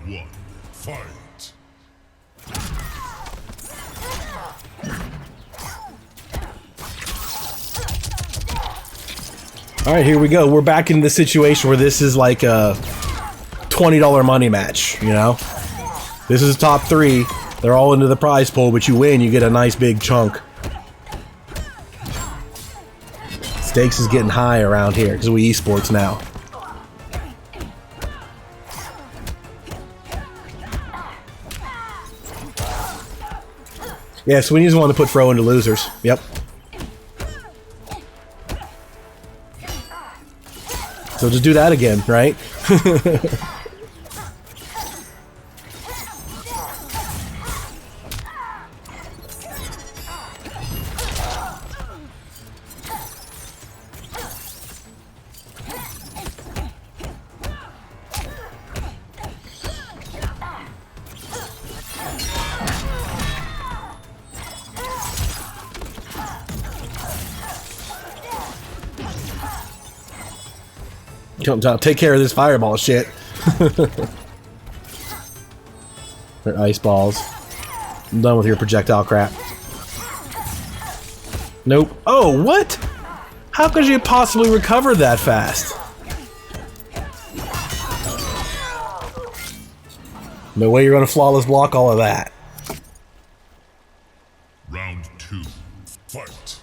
1. Fight. All right, here we go. We're back in the situation where this is like a $20 money match, you know? This is top 3. They're all into the prize pool, but you win, you get a nice big chunk. Stakes is getting high around here because we eSports now. Yeah, so we just want to put Fro into losers. Yep. So just do that again, right? Take care of this fireball shit. They're ice balls. I'm done with your projectile crap. Nope. Oh, what? How could you possibly recover that fast? No way you're gonna flawless block all of that. Round 2. Fight.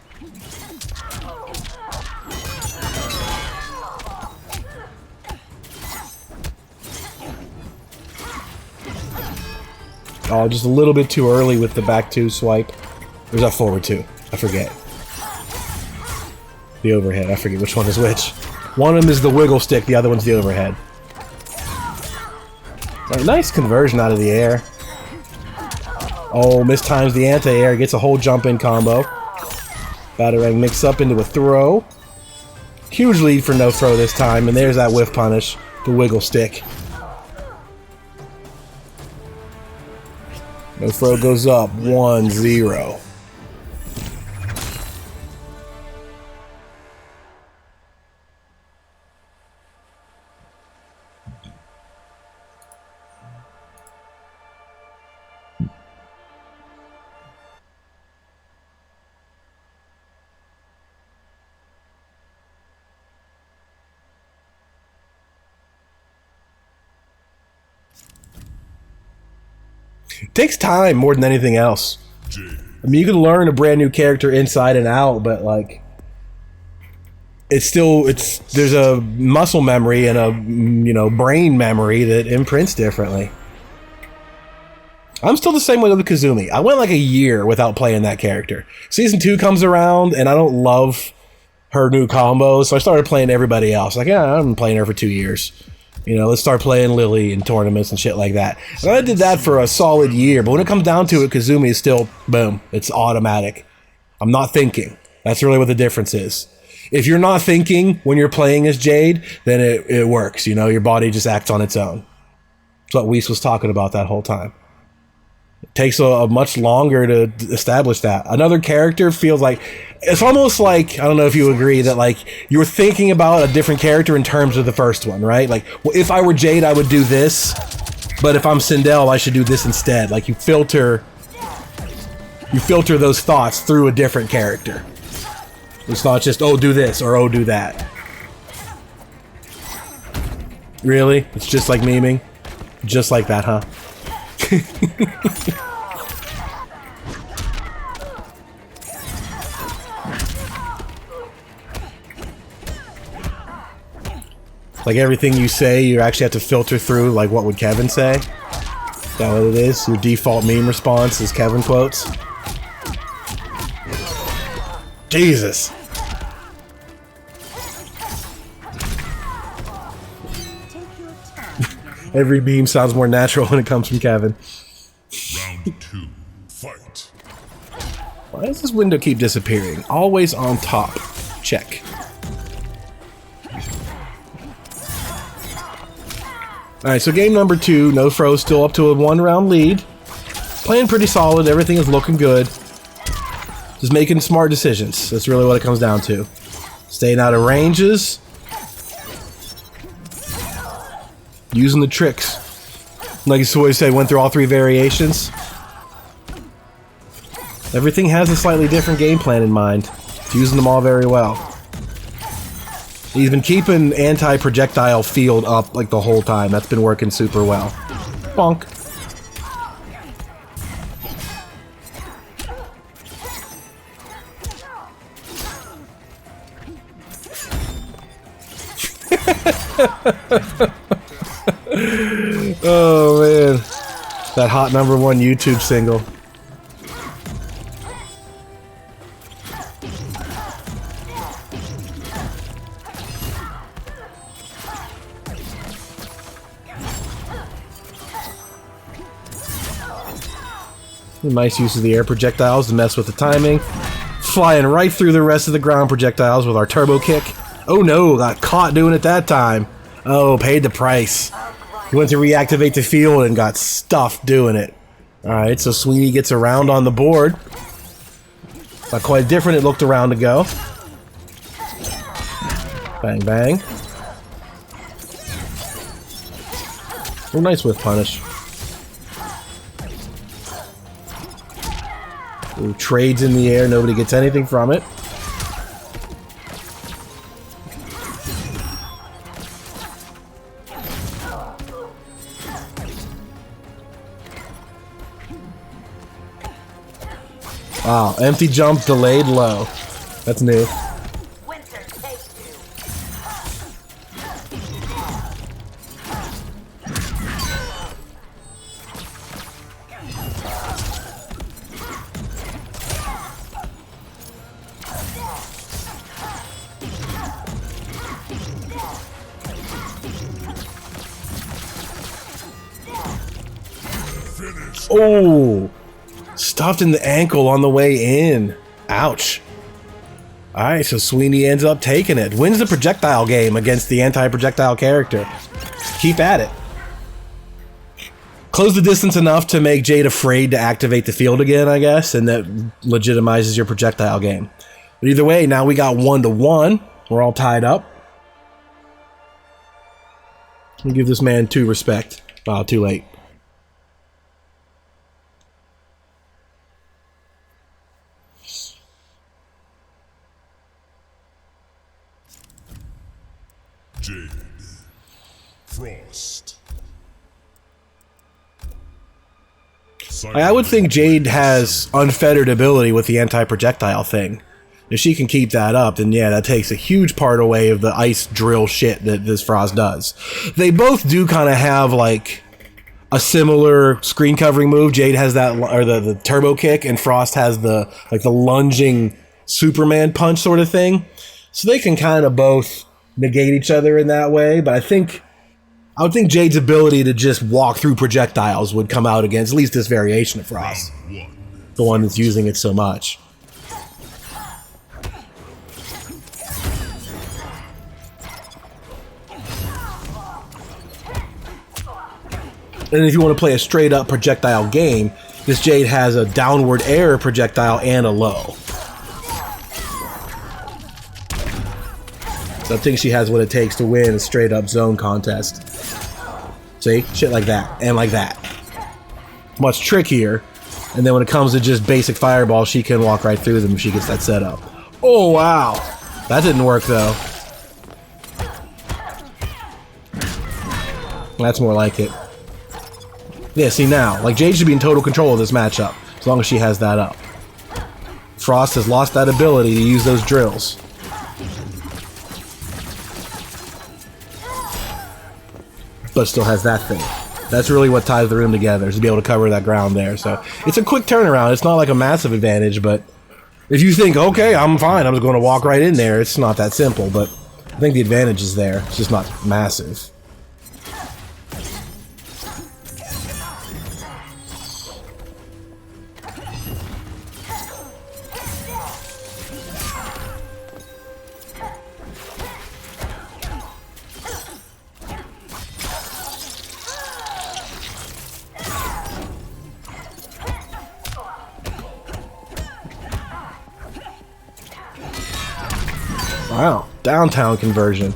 Oh, just a little bit too early with the back 2 swipe. Or is that forward 2? I forget. The overhead. I forget which one is which. One of them is the wiggle stick, the other one's the overhead. Oh, nice conversion out of the air. Oh, mistimes the anti-air. Gets a whole jump-in combo. Batarang mix up into a throw. Huge lead for NoFro this time, and there's that whiff punish. The wiggle stick. NoFro goes up 1-0. It takes time more than anything else. Jade. I mean, you can learn a brand new character inside and out, but like, there's a muscle memory and a brain memory that imprints differently. I'm still the same way with Kazumi. I went like a year without playing that character. Season 2 comes around and I don't love her new combos, so I started playing everybody else. Like, yeah, I've been playing her for 2 years. You know, let's start playing Lily in tournaments and shit like that. And I did that for a solid year, but when it comes down to it, Kazumi is still, boom, it's automatic. I'm not thinking. That's really what the difference is. If you're not thinking when you're playing as Jade, then it works. You know, your body just acts on its own. That's what Weiss was talking about that whole time. It takes a much longer to establish that. Another character feels like, it's almost like, I don't know if you agree, that like you're thinking about a different character in terms of the first one, right? Like, well, if I were Jade, I would do this, but if I'm Sindel, I should do this instead. Like, you filter those thoughts through a different character. It's not just, oh, do this, or oh, do that. Really? It's just like memeing? Just like that, huh? Like everything you say, you actually have to filter through, like, what would Kevin say? Is that what it is? Your default meme response is Kevin quotes? Jesus! Every meme sounds more natural when it comes from Kevin. Round 2. Fight. Why does this window keep disappearing? Always on top. Check. Alright, so game number 2, NoFro still up to a 1-round lead. Playing pretty solid, everything is looking good. Just making smart decisions. That's really what it comes down to. Staying out of ranges. Using the tricks. Like you always said, went through all 3 variations. Everything has a slightly different game plan in mind. It's using them all very well. He's been keeping anti-projectile field up like the whole time. That's been working super well. Bonk. Oh man, that hot #1 YouTube single. Nice use of the air projectiles to mess with the timing. Flying right through the rest of the ground projectiles with our turbo kick. Oh no, got caught doing it that time. Oh, paid the price. He went to reactivate the field and got stuffed doing it. Alright, so Sweeney gets around on the board. Not quite different, it looked around to go. Bang, bang. Oh, nice whiff punish. Ooh, trades in the air, nobody gets anything from it. Wow, empty jump, delayed low. That's new. Oh! Stuffed in the ankle on the way in. Ouch. Alright, so Sweeney ends up taking it. Wins the projectile game against the anti-projectile character. Keep at it. Close the distance enough to make Jade afraid to activate the field again, I guess, and that legitimizes your projectile game. But either way, now we got 1-1. We're all tied up. We'll give this man 2 respect. Wow, too late. Jade. Frost. I would think Jade has unfettered ability with the anti-projectile thing. If she can keep that up, then yeah, that takes a huge part away of the ice drill shit that this Frost does. They both do kind of have like a similar screen covering move. Jade has that, or the turbo kick, and Frost has the like the lunging Superman punch sort of thing. So they can kind of both negate each other in that way, but I would think Jade's ability to just walk through projectiles would come out against at least this variation of Frost. The one that's using it so much. And if you want to play a straight up projectile game, this Jade has a downward air projectile and a low. So I think she has what it takes to win a straight up zone contest. See? Shit like that. And like that. Much trickier. And then when it comes to just basic fireball, she can walk right through them if she gets that set up. Oh, wow. That didn't work, though. That's more like it. Yeah, see now. Like, Jade should be in total control of this matchup. As long as she has that up. Frost has lost that ability to use those drills. But still has that thing. That's really what ties the room together, is to be able to cover that ground there. So it's a quick turnaround. It's not like a massive advantage, but if you think, okay, I'm fine, I'm just going to walk right in there, it's not that simple. But I think the advantage is there. It's just not massive. Wow, downtown conversion.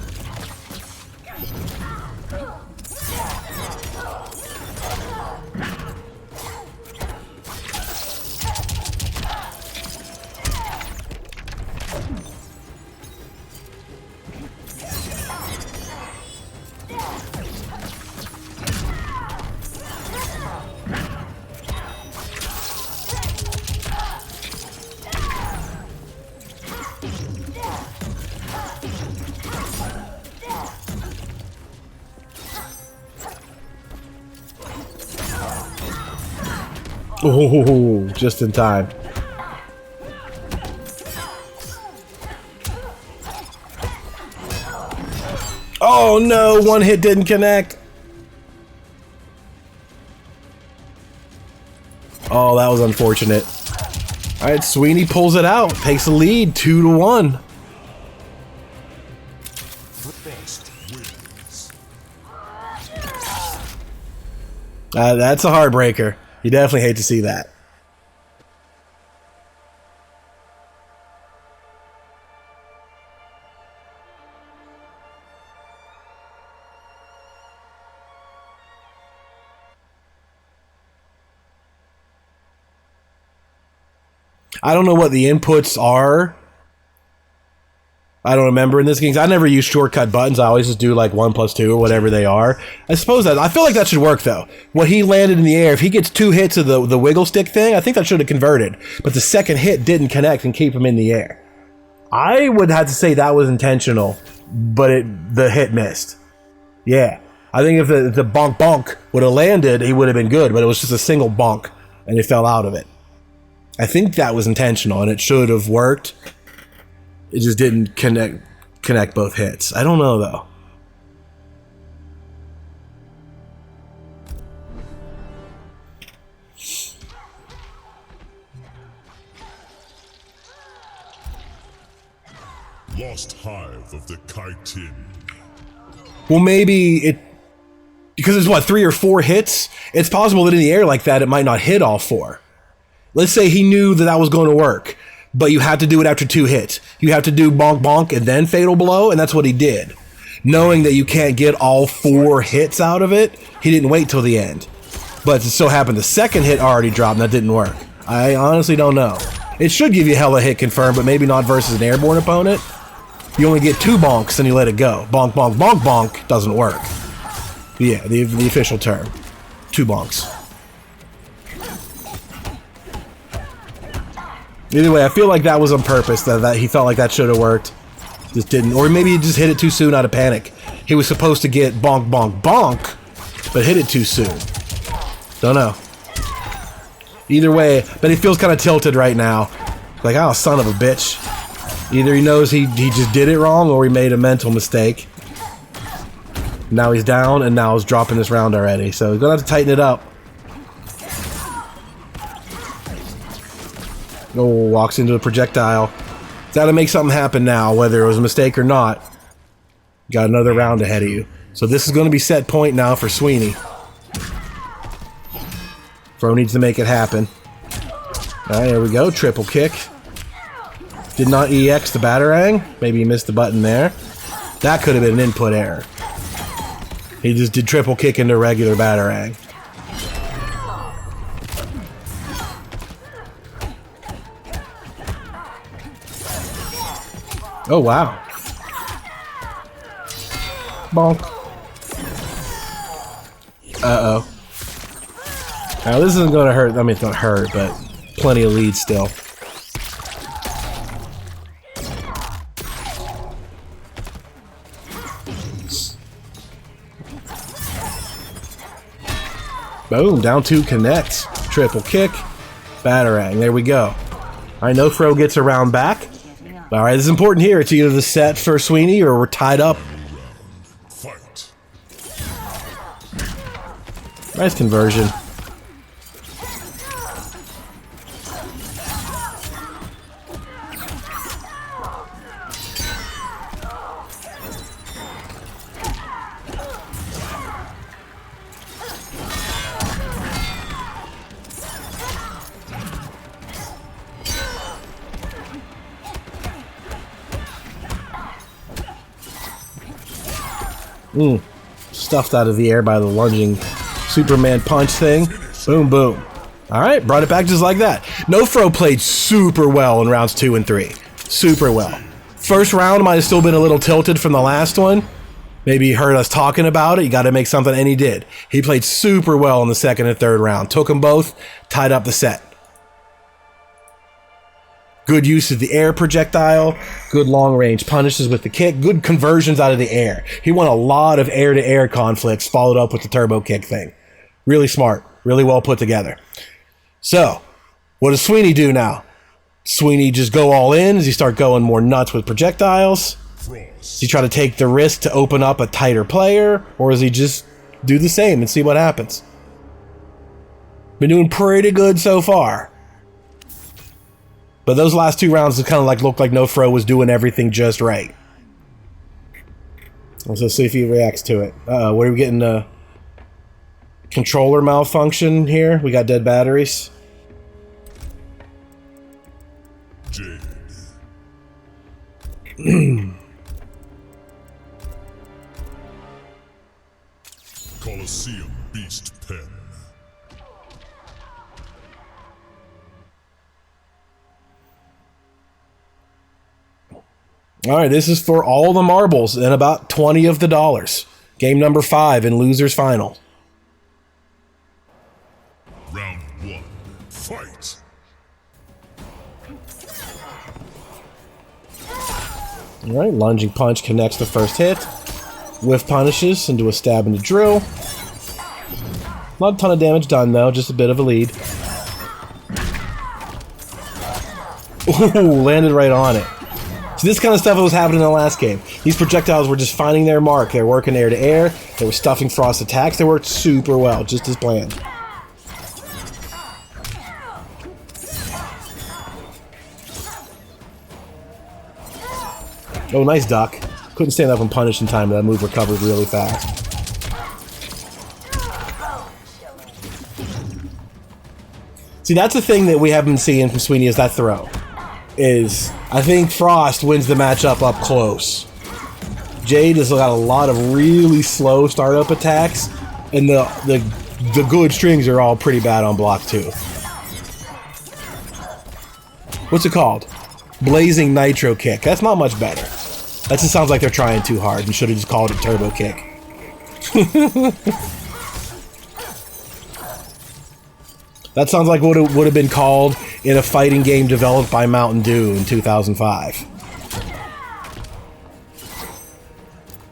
Oh, just in time. Oh no, one hit didn't connect. Oh, that was unfortunate. All right, Sweeney pulls it out, takes the lead, 2-1. That's a heartbreaker. You definitely hate to see that. I don't know what the inputs are. I don't remember in this game. I never use shortcut buttons. I always just do like 1+2 or whatever they are. I suppose that I feel like that should work though. What he landed in the air, if he gets 2 hits of the wiggle stick thing, I think that should have converted. But the second hit didn't connect and keep him in the air. I would have to say that was intentional, but the hit missed. Yeah, I think if the bonk bonk would have landed, he would have been good. But it was just a single bonk, and he fell out of it. I think that was intentional, and it should have worked. It just didn't connect both hits. I don't know, though. Lost Hive of the Kaitin. Well, maybe it... Because it's, what, 3 or 4 hits? It's possible that in the air like that, it might not hit all 4. Let's say he knew that that was going to work, but you have to do it after 2 hits. You have to do bonk bonk and then fatal blow, and that's what he did. Knowing that you can't get all 4 hits out of it, he didn't wait till the end. But it so happened the second hit already dropped, and that didn't work. I honestly don't know. It should give you hella hit confirmed, but maybe not versus an airborne opponent. You only get 2 bonks, and you let it go. Bonk, bonk, bonk, bonk doesn't work. Yeah, the official term. 2 bonks. Either way, I feel like that was on purpose, that he felt like that should have worked. Just didn't. Or maybe he just hit it too soon out of panic. He was supposed to get bonk, bonk, bonk, but hit it too soon. Don't know. Either way, but he feels kind of tilted right now. Like, oh, son of a bitch. Either he knows he just did it wrong, or he made a mental mistake. Now he's down, and now he's dropping this round already. So he's going to have to tighten it up. Oh, walks into a projectile. Got to make something happen now, whether it was a mistake or not. Got another round ahead of you. So this is going to be set point now for Sweeney. Fro needs to make it happen. Alright, there we go. Triple kick. Did not EX the Batarang. Maybe he missed the button there. That could have been an input error. He just did triple kick into regular Batarang. Oh, wow. Bonk. Uh-oh. Now, this isn't going to hurt. I mean, it's going to hurt, but plenty of lead still. Boom. Down 2 connects. Triple kick. Batarang. There we go. All right, NoFro gets a round back. All right, this is important here. It's either the set for Sweeney or we're tied up. Fight. Nice conversion. Stuffed out of the air by the lunging Superman punch thing. Boom, boom. Alright, brought it back just like that. NoFro played super well in rounds 2 and 3. Super well. First round might have still been a little tilted from the last one. Maybe he heard us talking about it. You got to make something, and he did. He played super well in the second and third round. Took them both, tied up the set. Good use of the air projectile, good long-range punishes with the kick, good conversions out of the air. He won a lot of air-to-air conflicts, followed up with the turbo kick thing. Really smart, really well put together. So, what does Sweeney do now? Sweeney just go all in? Does he start going more nuts with projectiles? Does he try to take the risk to open up a tighter player? Or does he just do the same and see what happens? Been doing pretty good so far. But those last 2 rounds kind of like looked like NoFro was doing everything just right. Let's see if he reacts to it. What are we getting? Controller malfunction here. We got dead batteries. Jade. Colosseum Beast Pen. Alright, this is for all the marbles and about 20 of the dollars. Game number 5 in Loser's Final. Round 1. Fight! Alright, lunging punch connects the first hit. Whiff punishes into a stab into drill. Not a ton of damage done though, just a bit of a lead. Ooh, landed right on it. So this kind of stuff was happening in the last game. These projectiles were just finding their mark. They were working air to air. They were stuffing Frost attacks. They worked super well, just as planned. Oh, nice duck. Couldn't stand up and punish in time, but that move recovered really fast. See, that's the thing that we haven't been seeing from Sweeney is that throw. I think Frost wins the matchup up close. Jade has got a lot of really slow startup attacks, and the good strings are all pretty bad on block too. What's it called? Blazing Nitro Kick. That's not much better. That just sounds like they're trying too hard and should have just called it Turbo Kick. That sounds like what it would have been called in a fighting game developed by Mountain Dew in 2005.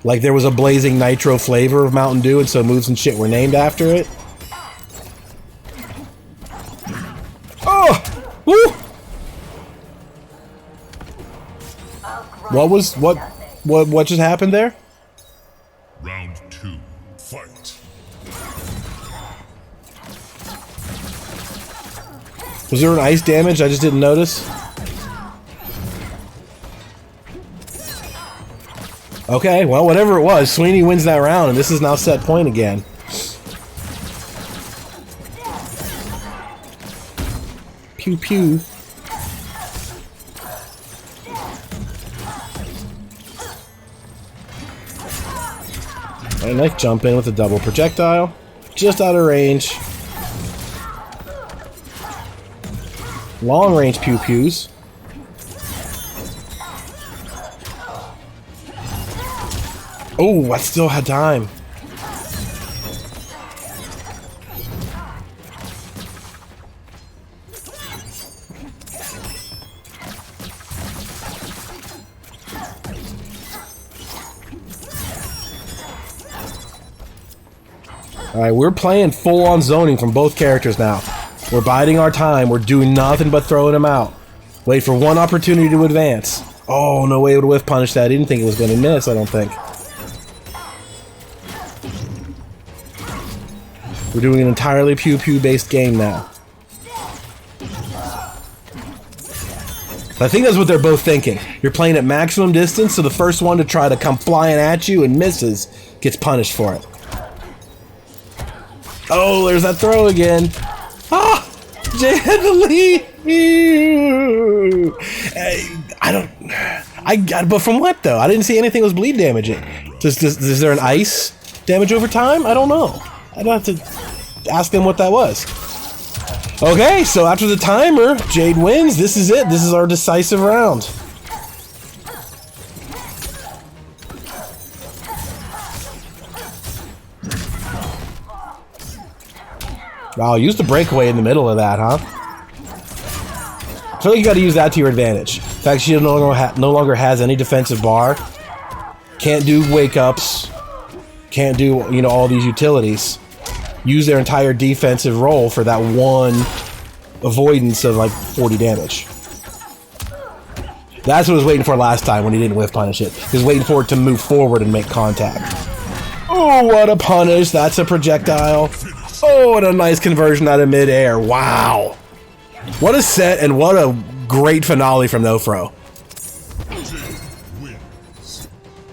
Like there was a blazing nitro flavor of Mountain Dew, and so moves and shit were named after it. Oh! Woo! What just happened there? Round 2. Fight. Was there an ice damage I just didn't notice? Okay, well, whatever it was, Sweeney wins that round, and this is now set point again. Pew pew. Alright, nice jump in with a double projectile. Just out of range. Long range pew pews. Oh, I still had time. Alright, we're playing full-on zoning from both characters now. We're biding our time. We're doing nothing but throwing them out. Wait for one opportunity to advance. Oh, no way it would whiff punish that. I didn't think it was going to miss, I don't think. We're doing an entirely pew-pew based game now. I think that's what they're both thinking. You're playing at maximum distance, so the first one to try to come flying at you and misses gets punished for it. Oh, there's that throw again. Ah! Jade had the lead! But from what, though? I didn't see anything was bleed damaging. Is there an ice damage over time? I don't know. I'd have to ask them what that was. Okay, so after the timer, Jade wins. This is it. This is our decisive round. Wow, use the breakaway in the middle of that, huh? I feel like you gotta use that to your advantage. In fact, she no longer has any defensive bar. Can't do wake-ups. Can't do, you know, all these utilities. Use their entire defensive role for that one avoidance of like 40 damage. That's what I was waiting for last time when he didn't whiff punish it. He was waiting for it to move forward and make contact. Oh, what a punish. That's a projectile. Oh, and a nice conversion out of midair. Wow. What a set and what a great finale from NoFro.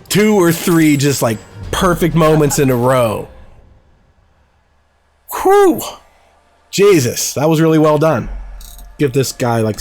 2 or 3 just like perfect moments in a row. Whew. Jesus, that was really well done. Give this guy like